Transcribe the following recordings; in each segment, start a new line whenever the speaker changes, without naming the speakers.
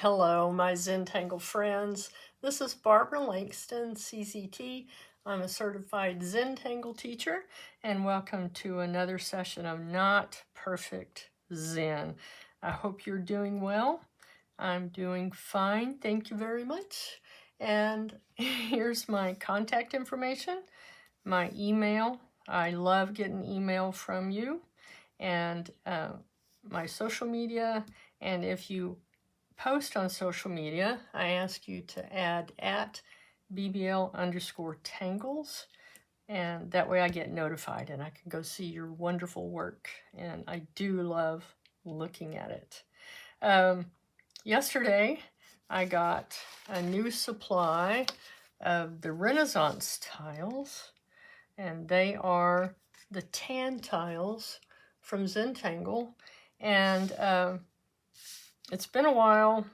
Hello, my Zentangle friends. This is Barbara Langston, CZT. I'm a certified Zentangle teacher, and welcome to another session of Not Perfect Zen. I hope you're doing well. I'm doing fine, thank you very much. And here's my contact information, my email. I love getting email from you, and my social media. And if you post on social media, I ask you to add at BBL_tangles, and that way I get notified and I can go see your wonderful work, and I do love looking at it. Yesterday I got a new supply of the Renaissance tiles, and they are the tan tiles from Zentangle, and it's been a while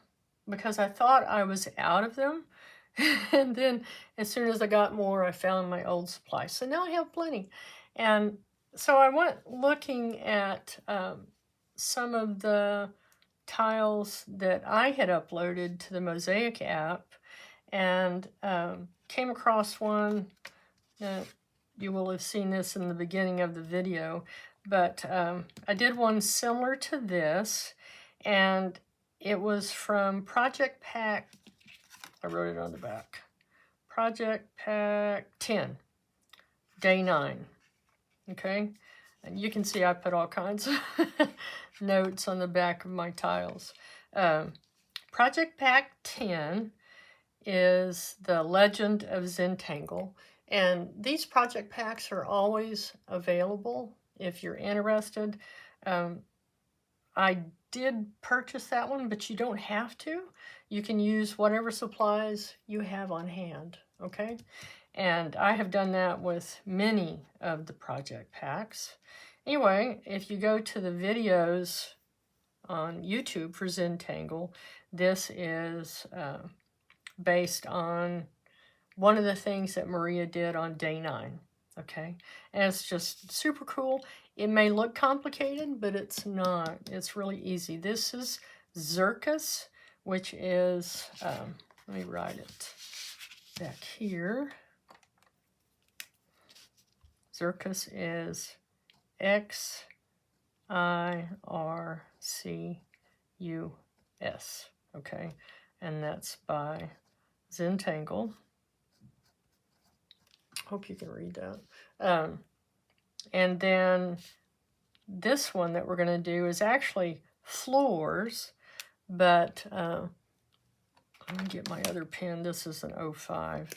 because I thought I was out of them. And then as soon as I got more, I found my old supply. So now I have plenty. And so I went looking at some of the tiles that I had uploaded to the Mosaic app, and came across one. You will have seen this in the beginning of the video, but I did one similar to this, and it was from Project Pack. I wrote it on the back. Project Pack 10, Day 9. Okay? And you can see I put all kinds of notes on the back of my tiles. Project Pack 10 is the Legend of Zentangle. And these project packs are always available if you're interested. I did purchase that one, but you don't have to. You can use whatever supplies you have on hand, okay? And I have done that with many of the project packs. Anyway, if you go to the videos on YouTube for Zentangle, this is based on one of the things that Maria did on day 9, okay? And it's just super cool. It may look complicated, but it's not. It's really easy. This is Xircus, which is, let me write it back here. Xircus is Xircus, okay? And that's by Zentangle. Hope you can read that. And then this one that we're going to do is actually Florz, but let me get my other pen. This is an 05.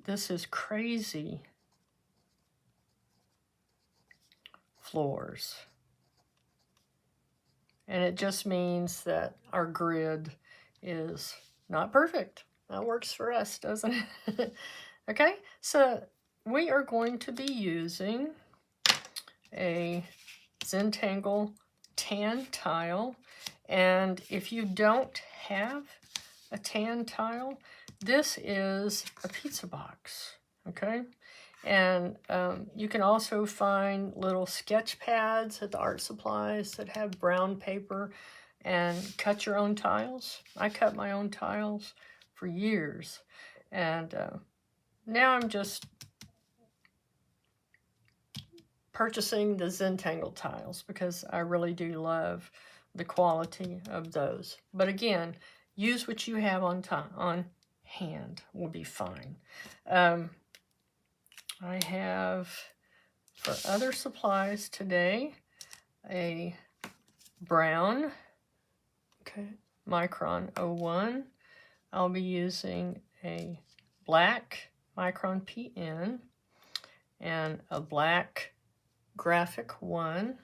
This is Crazy Florz. And it just means that our grid is not perfect. That works for us, doesn't it? Okay, so we are going to be using a Zentangle tan tile. And if you don't have a tan tile, this is a pizza box, okay? And you can also find little sketch pads at the art supplies that have brown paper, and cut your own tiles. I cut my own tiles for years. And now I'm just purchasing the Zentangle tiles because I really do love the quality of those. But again, use what you have on hand will be fine. I have, for other supplies today, a brown, okay, Micron 01. I'll be using a black Micron PN and a black Graphic 1,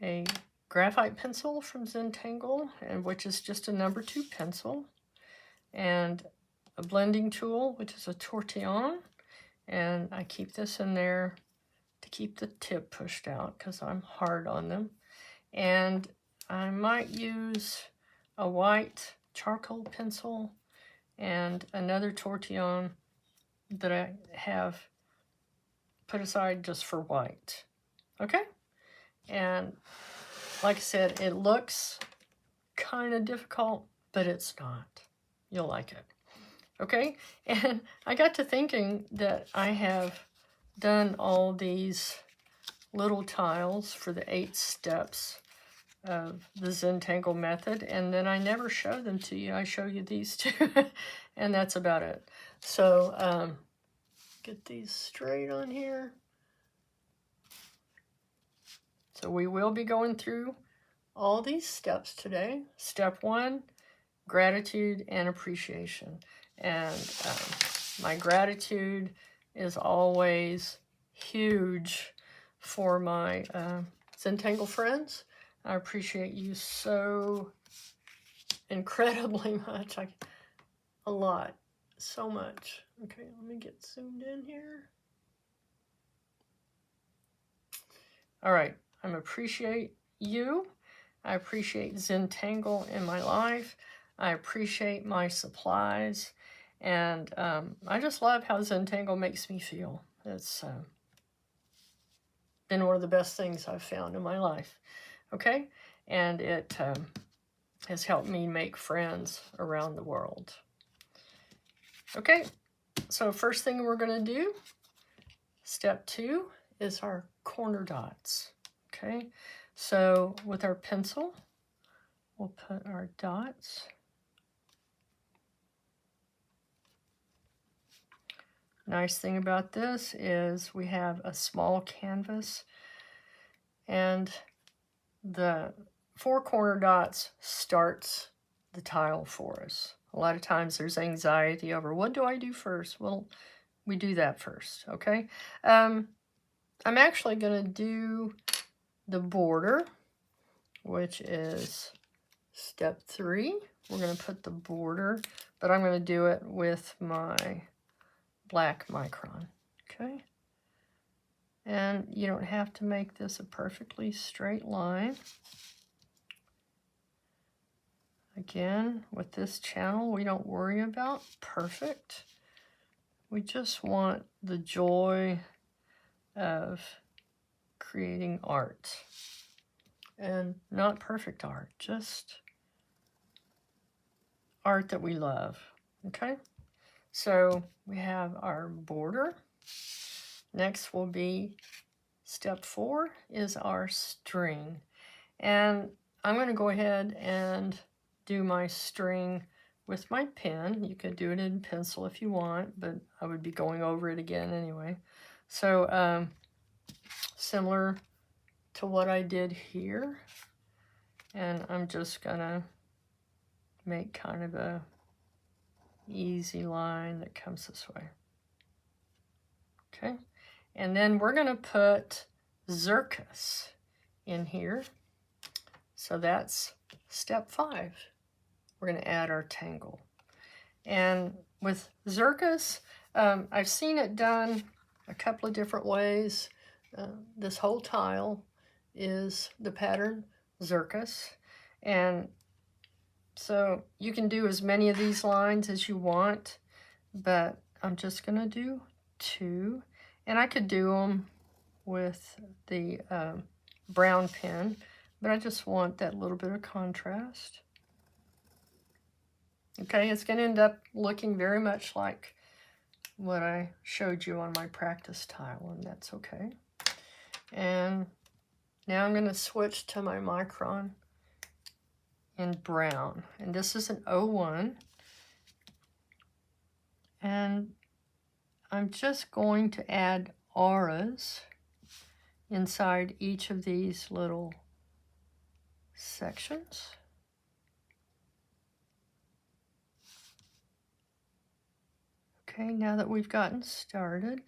a graphite pencil from Zentangle, and which is just a number 2 pencil, and a blending tool, which is a tortillion, and I keep this in there to keep the tip pushed out because I'm hard on them. And I might use a white charcoal pencil and another tortillion that I have put aside just for white. Okay? And like I said, it looks kind of difficult, but it's not. You'll like it. Okay, and I got to thinking that I have done all these little tiles for the 8 steps of the Zentangle method, and then I never show them to you. I show you these two, and that's about it. So get these straight on here. So we will be going through all these steps today. Step 1, gratitude and appreciation. And my gratitude is always huge for my Zentangle friends. I appreciate you so incredibly much. A lot. So much. Okay, let me get zoomed in here. All right, I appreciate you. I appreciate Zentangle in my life. I appreciate my supplies. And I just love how Zentangle makes me feel. It's been one of the best things I've found in my life. Okay? And it has helped me make friends around the world. Okay, so first thing we're going to do, step 2, is our corner dots. Okay, so with our pencil, we'll put our dots. Nice thing about this is we have a small canvas, and the 4 corner dots starts the tile for us. A lot of times there's anxiety over, what do I do first? Well, we do that first, okay? I'm actually going to do the border, which is step 3. We're going to put the border, but I'm going to do it with my black Micron, okay? And you don't have to make this a perfectly straight line. Again, with this channel, we don't worry about perfect. We just want the joy of creating art. And not perfect art, just art that we love, okay? So we have our border. Next will be step 4 is our string. And I'm going to go ahead and do my string with my pen. You could do it in pencil if you want, but I would be going over it again anyway. So similar to what I did here. And I'm just going to make kind of a easy line that comes this way. Okay, and then we're going to put Xircus in here. So that's step 5. We're going to add our tangle. And with Xircus, I've seen it done a couple of different ways. This whole tile is the pattern Xircus. And so you can do as many of these lines as you want, but I'm just going to do 2. And I could do them with the brown pen, but I just want that little bit of contrast. Okay, it's going to end up looking very much like what I showed you on my practice tile, and that's okay. And now I'm going to switch to my Micron in brown, and this is an 01. And I'm just going to add auras inside each of these little sections. Okay, now that we've gotten started,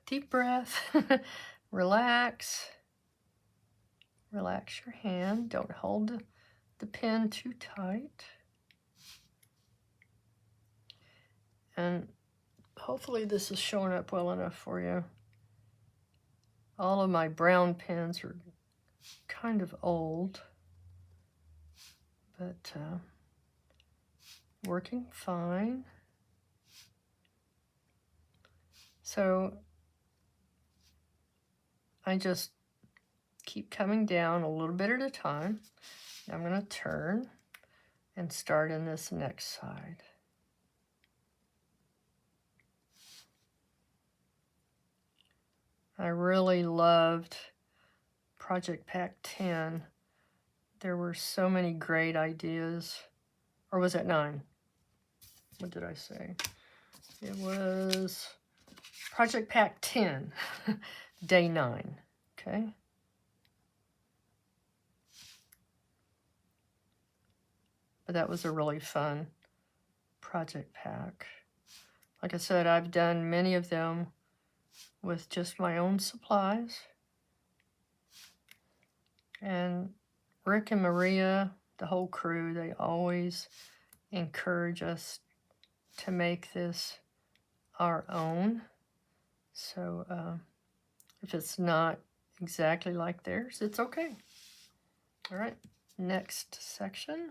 deep breath, relax. Relax your hand. Don't hold the pen too tight. And hopefully this is showing up well enough for you. All of my brown pens are kind of old, but working fine. So I just keep coming down a little bit at a time. I'm going to turn and start in this next side. I really loved Project Pack 10. There were so many great ideas. Or was it 9? What did I say? It was Project Pack 10, day 9. Okay. But that was a really fun project pack. Like I said, I've done many of them with just my own supplies. And Rick and Maria, the whole crew, they always encourage us to make this our own. So if it's not exactly like theirs, it's okay. All right, next section.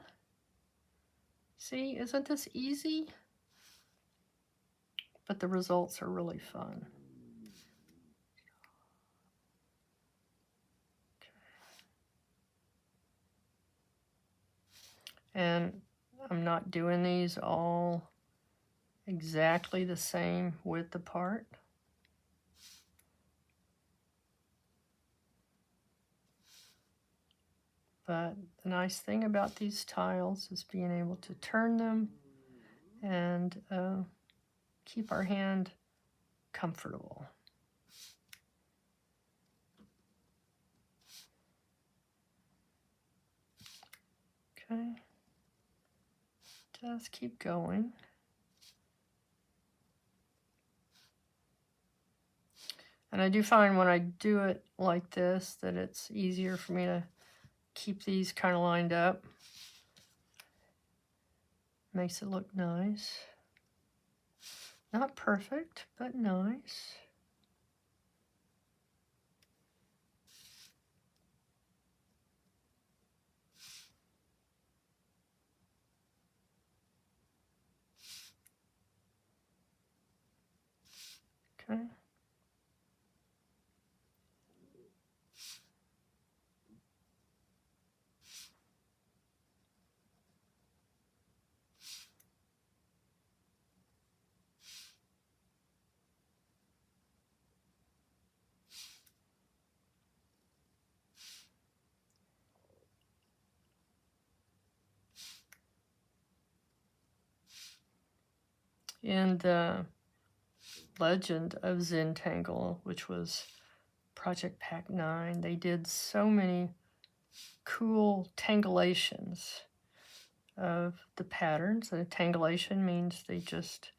See, isn't this easy? But the results are really fun. And I'm not doing these all exactly the same width apart. But the nice thing about these tiles is being able to turn them and keep our hand comfortable. Okay, just keep going. And I do find when I do it like this that it's easier for me to keep these kind of lined up. Makes it look nice. Not perfect, but nice. Okay. In the Legend of Zentangle, which was Project Pack 9, they did so many cool tangulations of the patterns. And a tangulation means they just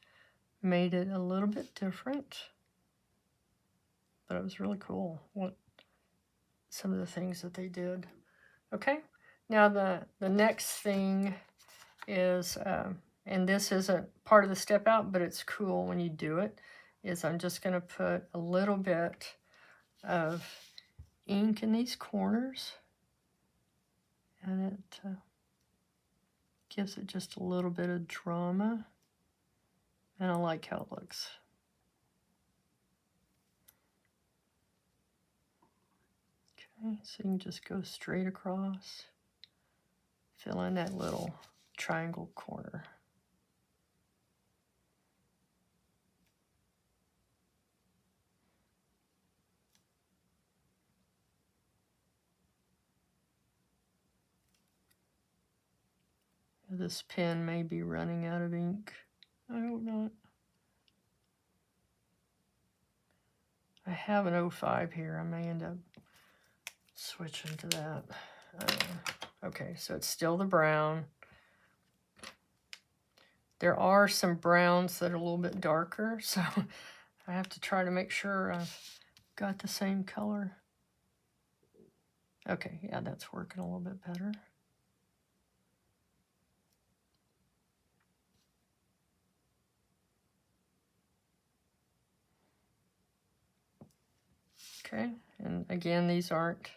made it a little bit different. But it was really cool what some of the things that they did. Okay, now the next thing is, and this isn't part of the step out, but it's cool when you do it, is I'm just going to put a little bit of ink in these corners, and it gives it just a little bit of drama, and I like how it looks. Okay, so you can just go straight across, fill in that little triangle corner. This pen may be running out of ink. I hope not. I have an 05 here. I may end up switching to that. Okay, so it's still the brown. There are some browns that are a little bit darker, so I have to try to make sure I've got the same color. Okay, yeah, that's working a little bit better. Okay, and again, these aren't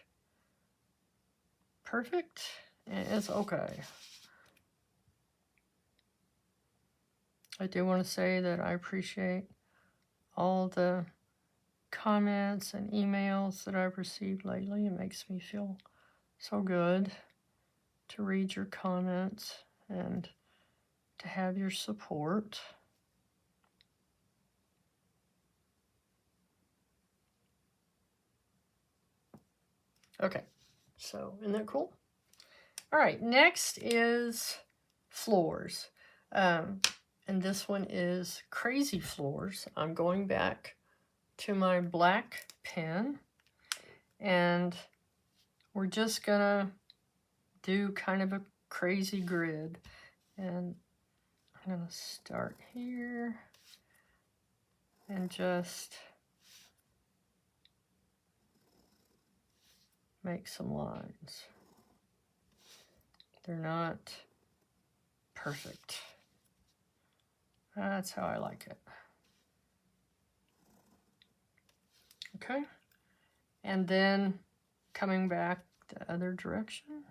perfect. It's okay. I do want to say that I appreciate all the comments and emails that I've received lately. It makes me feel so good to read your comments and to have your support. Okay, so isn't that cool? All right, next is Florz. And this one is Crazy Florz. I'm going back to my black pen, and we're just gonna do kind of a crazy grid. And I'm gonna start here and just make some lines. They're not perfect. That's how I like it. Okay, and then coming back the other direction.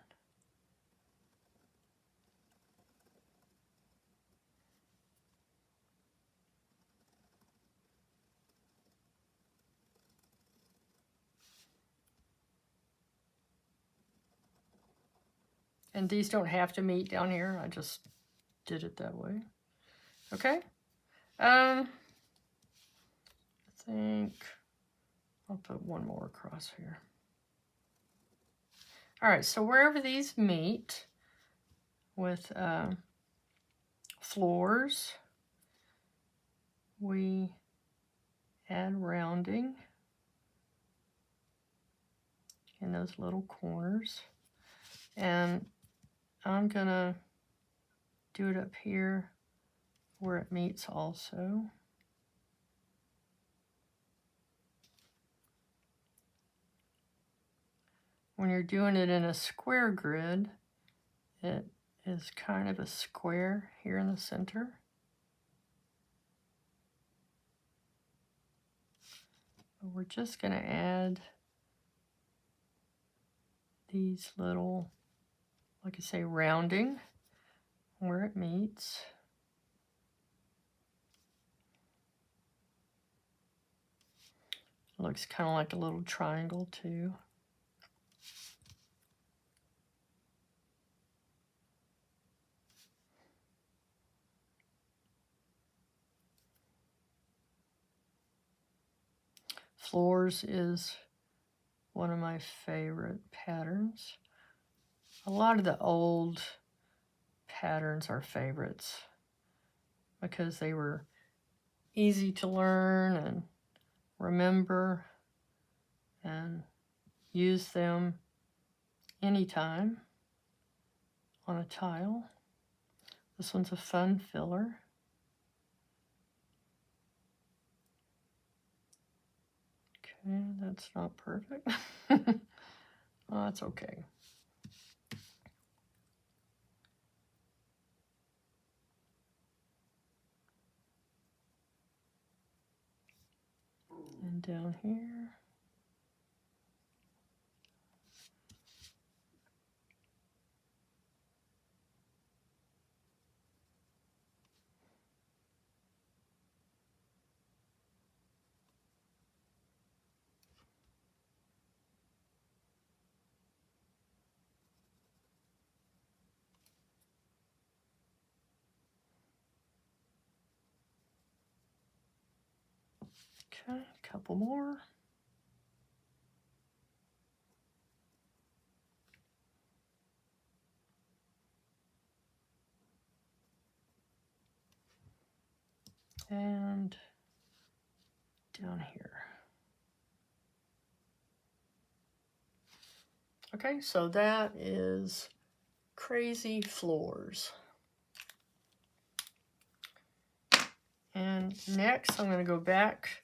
And these don't have to meet down here. I just did it that way. Okay. I think I'll put one more across here. All right, so wherever these meet with Florz, we add rounding in those little corners. And I'm gonna do it up here where it meets also. When you're doing it in a square grid, it is kind of a square here in the center. But we're just going to add these little, like I say, rounding where it meets. It looks kind of like a little triangle too. Florz is one of my favorite patterns. A lot of the old patterns are favorites because they were easy to learn and remember and use them anytime on a tile. This one's a fun filler. Okay, that's not perfect. Oh, that's okay. And down here. Okay, a couple more. And down here. Okay, so that is Crazy Florz. And next I'm going to go back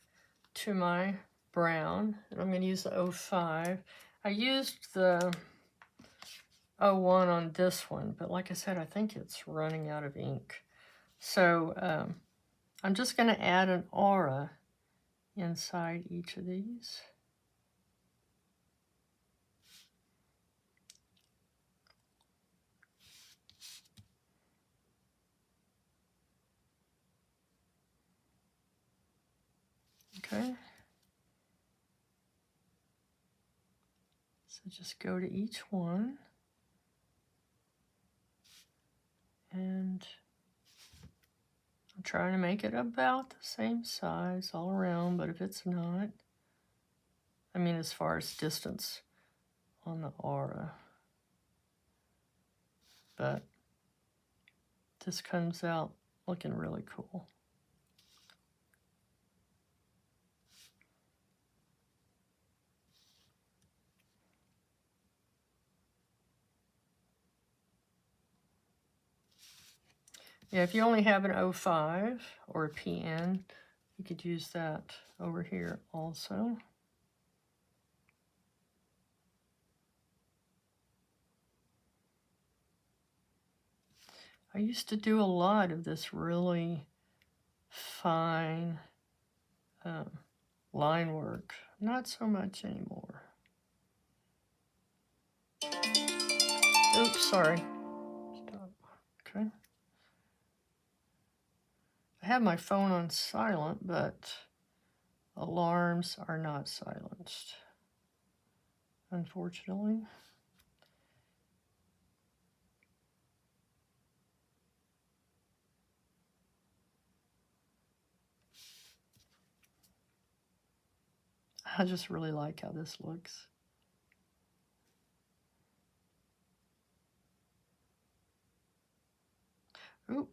to my brown, and I'm going to use the 05. I used the 01 on this one, but like I said, I think it's running out of ink. So I'm just going to add an aura inside each of these. Okay. So just go to each one. And I'm trying to make it about the same size all around, but if it's not, I mean as far as distance on the aura. But this comes out looking really cool. Yeah, if you only have an 05 or a PN, you could use that over here also. I used to do a lot of this really fine line work. Not so much anymore. Oops, sorry. Stop. Okay. I have my phone on silent, but alarms are not silenced, unfortunately. I just really like how this looks. Ooh.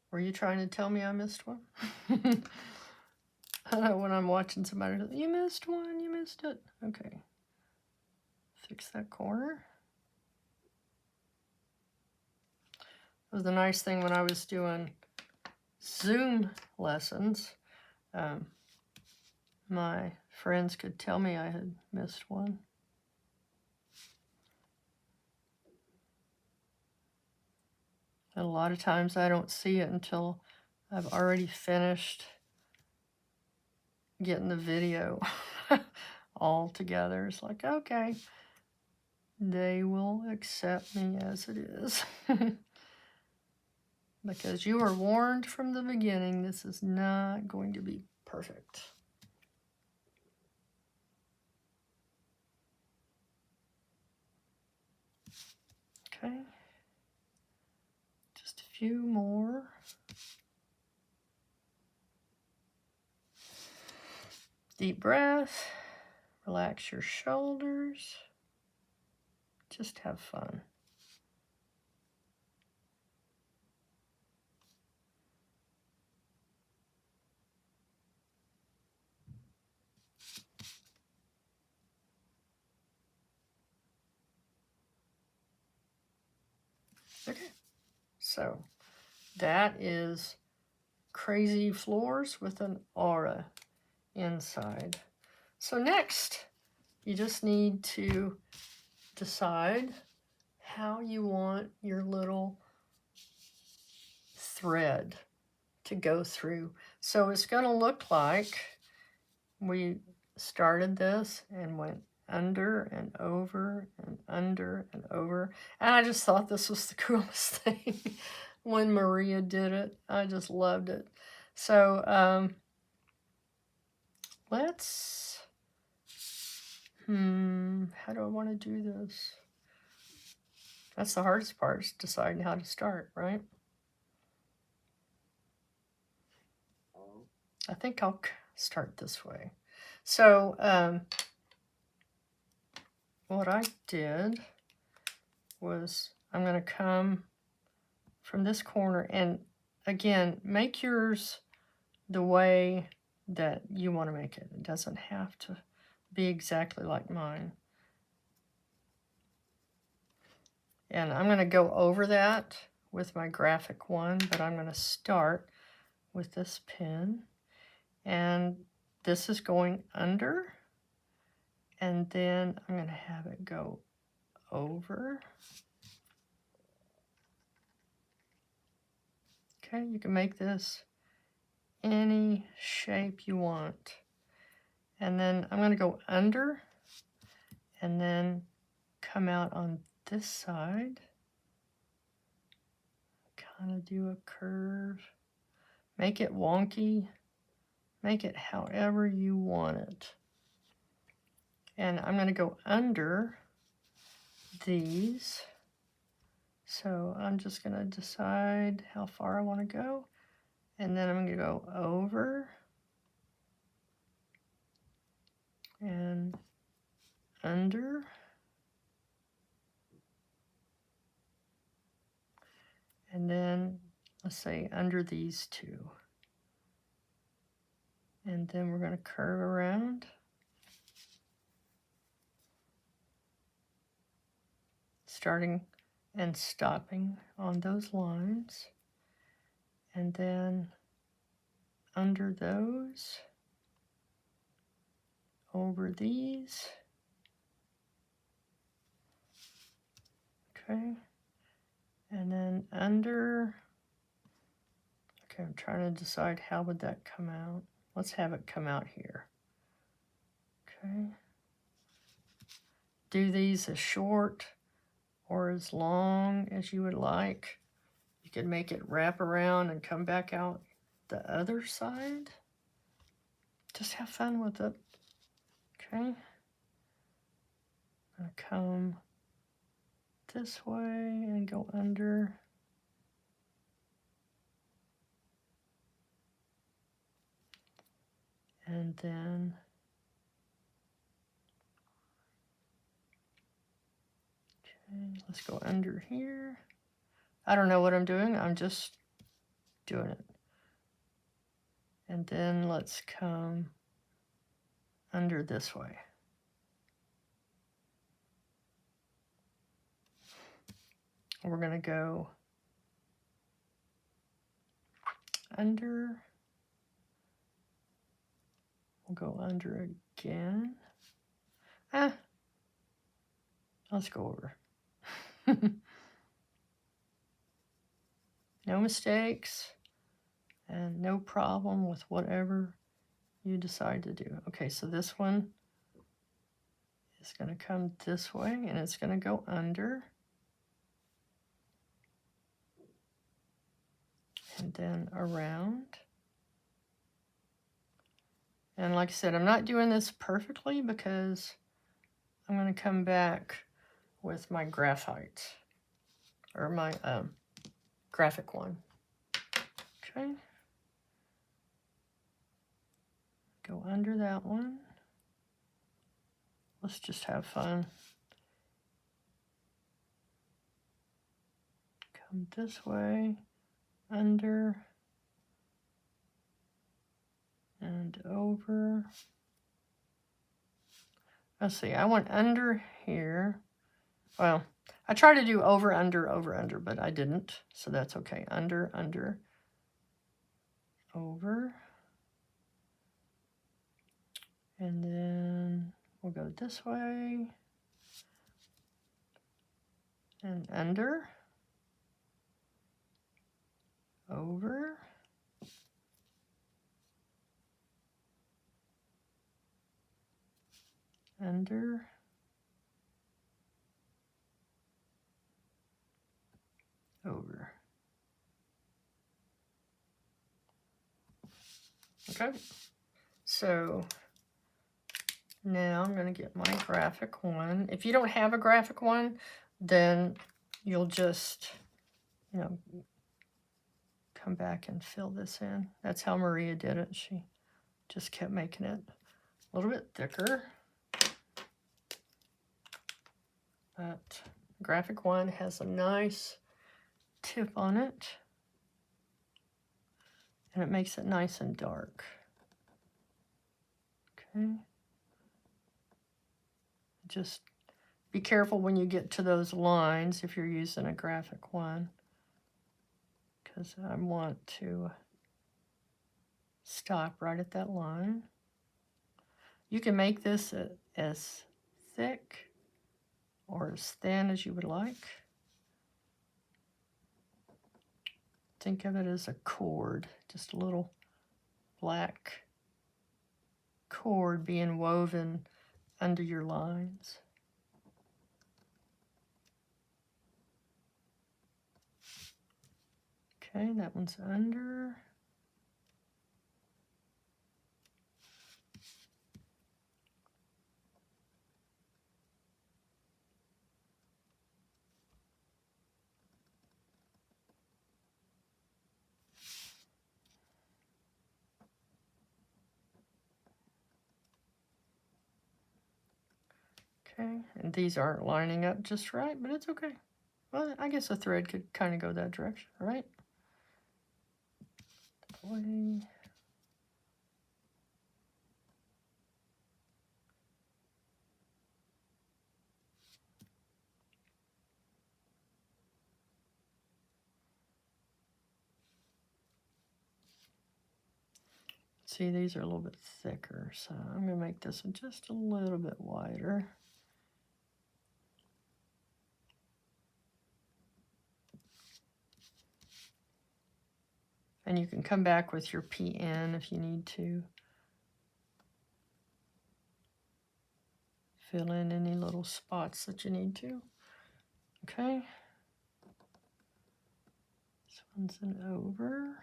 Were you trying to tell me I missed one? I know when I'm watching somebody, you missed one, you missed it. Okay. Fix that corner. It was the nice thing when I was doing Zoom lessons. My friends could tell me I had missed one. And a lot of times I don't see it until I've already finished getting the video all together. It's like, okay, they will accept me as it is. Because you were warned from the beginning, this is not going to be perfect. Okay. Just a few more. Deep breath. Relax your shoulders. Just have fun. Okay, so that is Crazy Florz with an aura inside. So next, you just need to decide how you want your little thread to go through. So it's going to look like we started this and went under and over and under and over. And I just thought this was the coolest thing when Maria did it. I just loved it. So let's, how do I want to do this? That's the hardest part, is deciding how to start, right? I think I'll start this way. So what I did was I'm going to come from this corner, and again, make yours the way that you want to make it. It doesn't have to be exactly like mine. And I'm going to go over that with my graphic one, but I'm going to start with this pin. And this is going under. And then I'm going to have it go over. Okay, you can make this any shape you want. And then I'm going to go under and then come out on this side. Kind of do a curve. Make it wonky. Make it however you want it. And I'm going to go under these So I'm just going to decide how far I want to go. And then I'm going to go over and under. And then let's say under these two. And then we're going to curve around. Starting and stopping on those lines. And then under those, over these. Okay. And then under. Okay, I'm trying to decide how would that come out. Let's have it come out here. Okay. Do these as short or as long as you would like. You could make it wrap around and come back out the other side. Just have fun with it. Okay. I'm going to come this way and go under. And then okay, let's go under here. I don't know what I'm doing. I'm just doing it. And then let's come under this way. We're going to go under. We'll go under again. Let's go over. No mistakes and no problem with whatever you decide to do. Okay, so this one is going to come this way and it's going to go under. And then around. And like I said, I'm not doing this perfectly because I'm going to come back with my graphite or my graphic one. Okay. Go under that one. Let's just have fun. Come this way, under, and over. Let's see, I went under here. Well, I tried to do over, under, but I didn't, so that's okay. Under, over. And then we'll go this way. And under. Over. Under. Over. Okay, so now I'm going to get my graphic one. If you don't have a graphic one, then you'll just, you know, come back and fill this in. That's how Maria did it. She just kept making it a little bit thicker. But graphic one has a nice tip on it. And it makes it nice and dark. Okay. Just be careful when you get to those lines if you're using a graphic one, because I want to stop right at that line. You can make this as thick or as thin as you would like. Think of it as a cord, just a little black cord being woven under your lines. Okay, that one's under. Okay, and these aren't lining up just right, but it's okay. Well, I guess a thread could kind of go that direction, right? Play. See, these are a little bit thicker, so I'm going to make this one just a little bit wider. And you can come back with your PN if you need to. Fill in any little spots that you need to. Okay. This one's an over.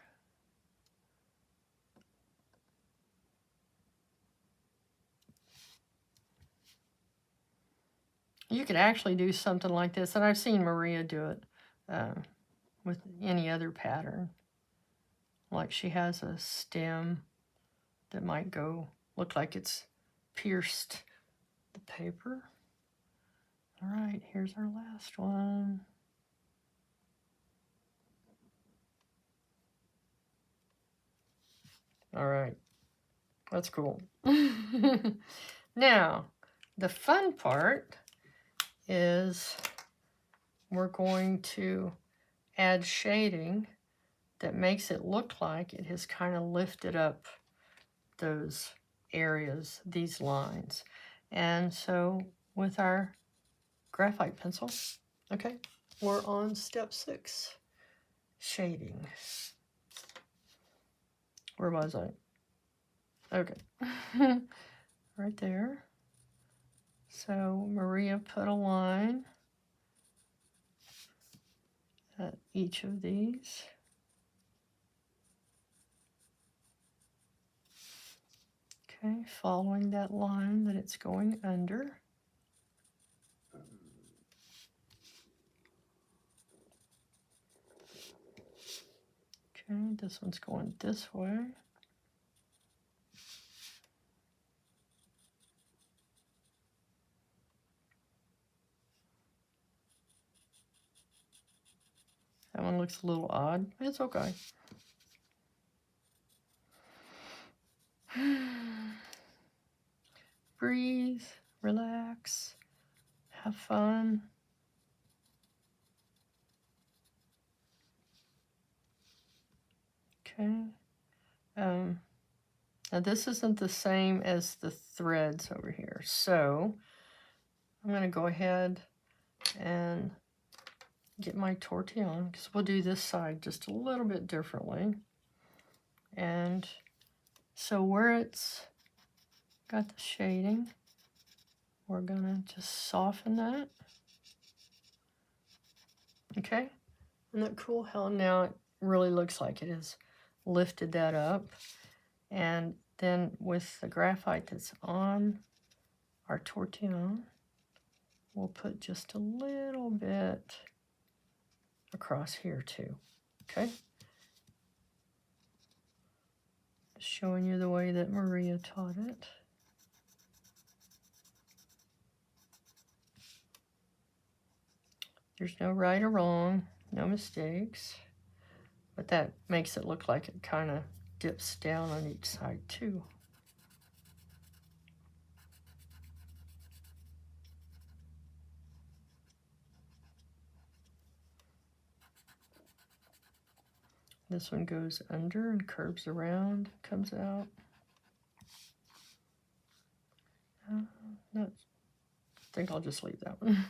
You could actually do something like this, and I've seen Maria do it with any other pattern. Like she has a stem that might go, look like it's pierced the paper. All right, here's our last one. All right, that's cool. Now, the fun part is we're going to add shading that makes it look like it has kind of lifted up those areas, these lines. And so with our graphite pencil, okay, we're on step 6, shading. Where was I? Okay, right there. So Maria put a line at each of these. Okay, following that line that it's going under. Okay, this one's going this way. That one looks a little odd. It's okay. Breathe, relax, have fun. Okay. Now this isn't the same as the threads over here. So I'm going to go ahead and get my tortillion, because we'll do this side just a little bit differently. And so where it's got the shading, we're going to just soften that. Okay. Isn't that cool how now it really looks like it has lifted that up? And then with the graphite that's on our tortillion, we'll put just a little bit across here too, okay? Showing you the way that Maria taught it. There's no right or wrong, no mistakes, but that makes it look like it kind of dips down on each side too. This one goes under and curves around, comes out. No, I think I'll just leave that one.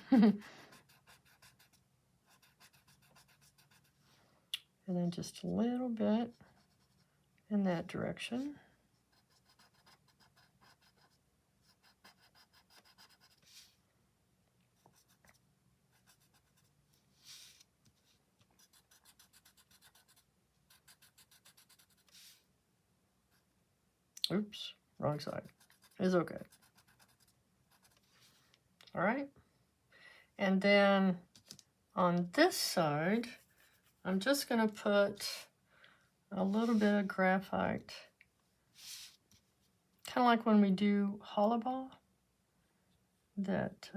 And then just a little bit in that direction. Oops, wrong side. It's okay. All right. And then on this side, I'm just going to put a little bit of graphite. Kind of like when we do hollow ball. that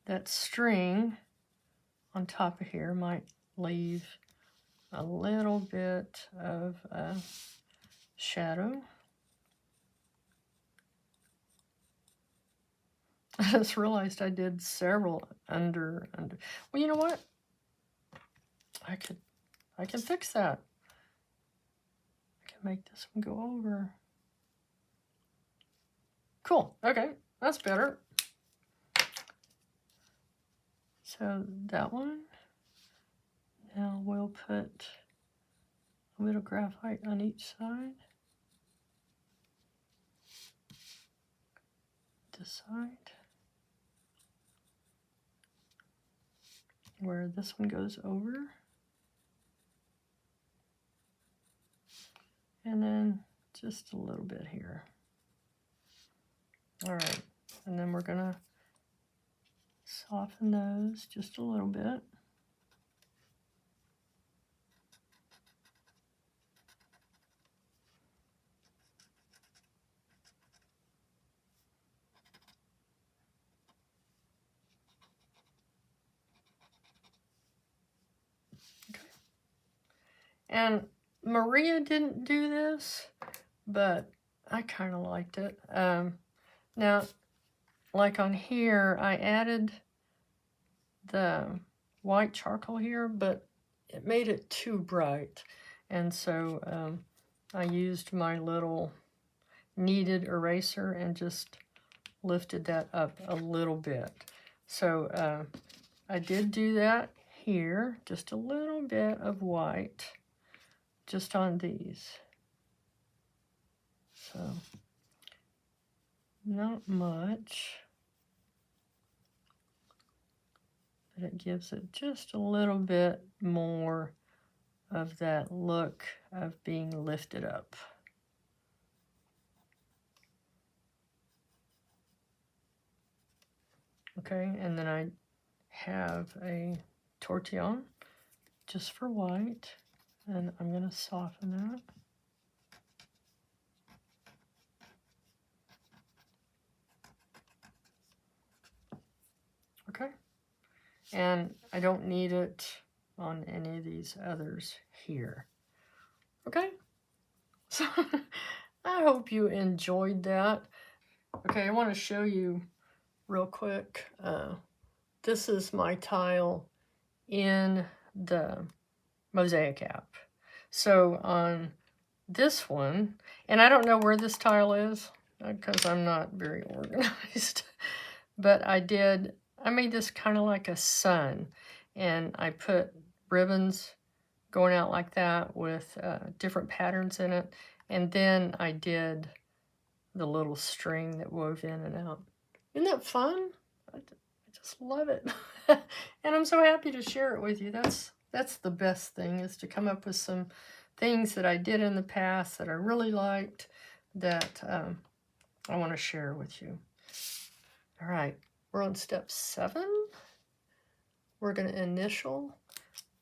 that string on top of here might leave a little bit of shadow. I just realized I did several under. Well, you know what? I can fix that. I can make this one go over. Cool. Okay, that's better. So that one. Now we'll put a little graphite on each side. This side. Where this one goes over. And then just a little bit here. All right, and then we're gonna soften those just a little bit. Okay. And Maria didn't do this, but I kind of liked it. Now, like on here, I added the white charcoal here, but it made it too bright. And so I used my little kneaded eraser and just lifted that up a little bit. So I did do that here, just a little bit of white, just on these. So, not much, but it gives it just a little bit more of that look of being lifted up. Okay, and then I have a tortillion just for white, and I'm going to soften that. Okay, and I don't need it on any of these others here. Okay, so I hope you enjoyed that. Okay, I want to show you real quick. This is my tile in the mosaic app. So on this one, and I don't know where this tile is because I'm not very organized, but I made this kind of like a sun, and I put ribbons going out like that with different patterns in it, and then I did the little string that wove in and out. Isn't that fun? I just love it. And I'm so happy to share it with you. That's the best thing, is to come up with some things that I did in the past that I really liked that I want to share with you. All right, we're on step 7. We're going to initial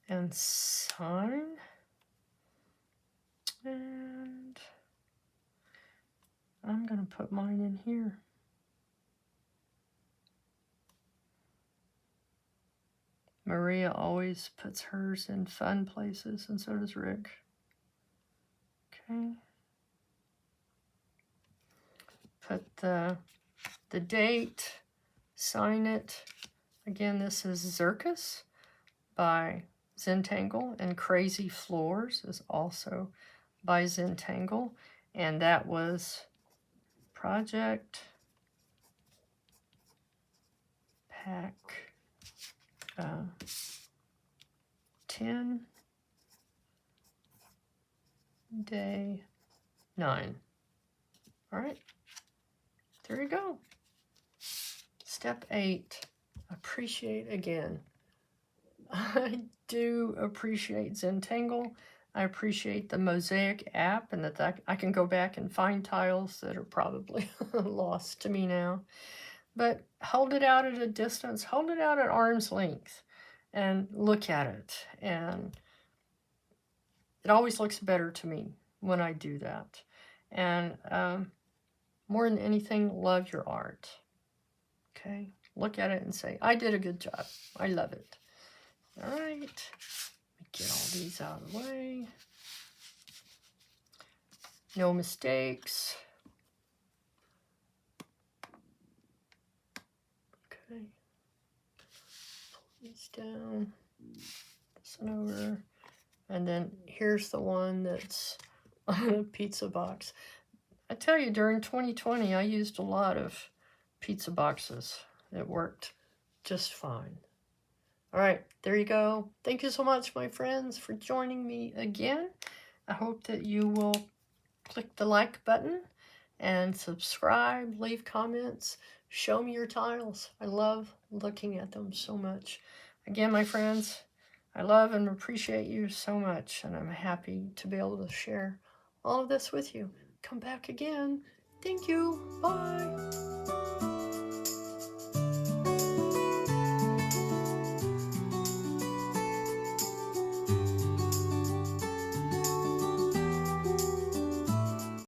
and sign. And I'm going to put mine in here. Maria always puts hers in fun places, and so does Rick. Okay. Put the date, sign it. Again, this is Xircus by Zentangle, and Crazy Florz is also by Zentangle, and that was project pack 10 day 9. All right, there you go. Step 8, appreciate again. I do appreciate Zentangle. I appreciate the Mosaic app, and that I can go back and find tiles that are probably lost to me now. But hold it out at a distance, hold it out at arm's length, and look at it. And it always looks better to me when I do that. And more than anything, love your art. Okay, look at it and say, I did a good job. I love it. All right, get all these out of the way. No mistakes. Okay, pull these down, this one over, and then here's the one that's on a pizza box. I tell you, during 2020, I used a lot of pizza boxes. It worked just fine. All right, there you go. Thank you so much, my friends, for joining me again. I hope that you will click the like button and subscribe, leave comments, show me your tiles. I love looking at them so much. Again, my friends, I love and appreciate you so much, and I'm happy to be able to share all of this with you. Come back again. Thank you. Bye.